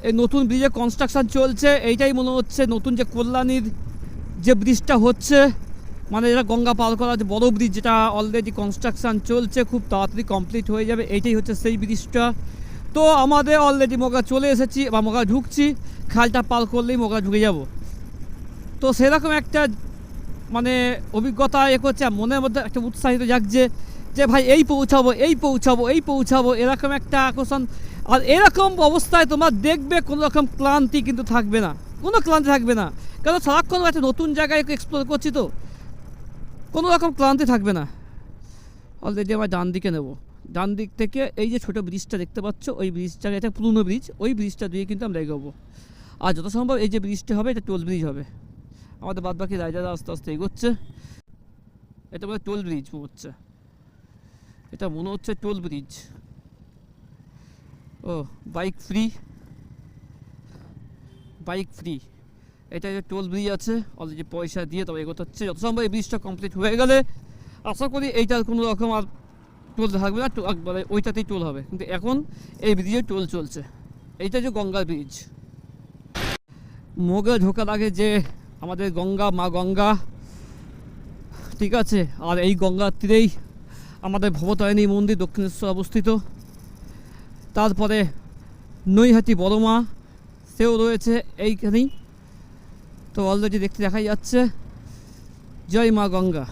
এই নতুন ব্রিজের কনস্ট্রাকশান চলছে। এইটাই মনে হচ্ছে নতুন যে কল্যাণীর যে ব্রিজটা হচ্ছে, মানে এটা গঙ্গা পার করা যে বড় ব্রিজ, যেটা অলরেডি কনস্ট্রাকশান চলছে, খুব তাড়াতাড়ি কমপ্লিট হয়ে যাবে। এইটাই হচ্ছে সেই ব্রিজটা। তো আমাদের অলরেডি মোগা চলে এসেছি বা মোগা ঢুকছি, খালটা পার করলেই মোগা ঢুকে যাব। তো সেরকম একটা মানে অভিজ্ঞতা করছে, মনের মধ্যে একটা উৎসাহিত জাগছে যে ভাই এই পৌঁছাবো এই পৌঁছাবো এই পৌঁছাবো, এরকম একটা আকর্ষণ। আর এরকম অবস্থায় তোমার দেখবে কোনো রকম ক্লান্তি কিন্তু থাকবে না, কোনো ক্লান্তি থাকবে না, কারণ সারাক্ষণ একটা নতুন জায়গায় এক্সপ্লোর করছি, তো কোনো রকম ক্লান্তি থাকবে না। অলরেডি আমরা ডান দিকে নেব, ডান দিক থেকে এই যে ছোটো ব্রিজটা দেখতে পাচ্ছ, ওই ব্রিজটা, এটা পুরনো ব্রিজ, ওই ব্রিজটা দিয়ে কিন্তু আমরা এগোবো। আর যত সম্ভব এই যে ব্রিজটা হবে এটা টোল ব্রিজ হবে। আমাদের বাদ বাকি রাইডাররা আস্তে আস্তে এগোচ্ছে। এটা মনে হয় টোল ব্রিজ হচ্ছে, এটা মনে হচ্ছে টোল ব্রিজ। ও বাইক ফ্রি, বাইক ফ্রি, এটা যে টোল ব্রিজ আছে, অলরেডি পয়সা দিয়ে তবে এগোতে হচ্ছে। যত সম্ভব এই ব্রিজটা কমপ্লিট হয়ে গেলে আশা করি এইটার কোনো রকম আর টোল থাকবে না, মানে ওইটাতেই টোল হবে। কিন্তু এখন এই ব্রিজে টোল চলছে। এইটা যে গঙ্গা ব্রিজ। মোগে ঢোকার আগে যে আমাদের গঙ্গা, মা গঙ্গা, ঠিক আছে, আর এই গঙ্গার তীরেই আমাদের ভবতারিণী মন্দির দক্ষিণেশ্বর অবস্থিত। তারপরে নৈহাটি বড় মা, সেও রয়েছে এইখানেই। তো অলরেডি দেখতে দেখা যাচ্ছে। জয় মা গঙ্গা।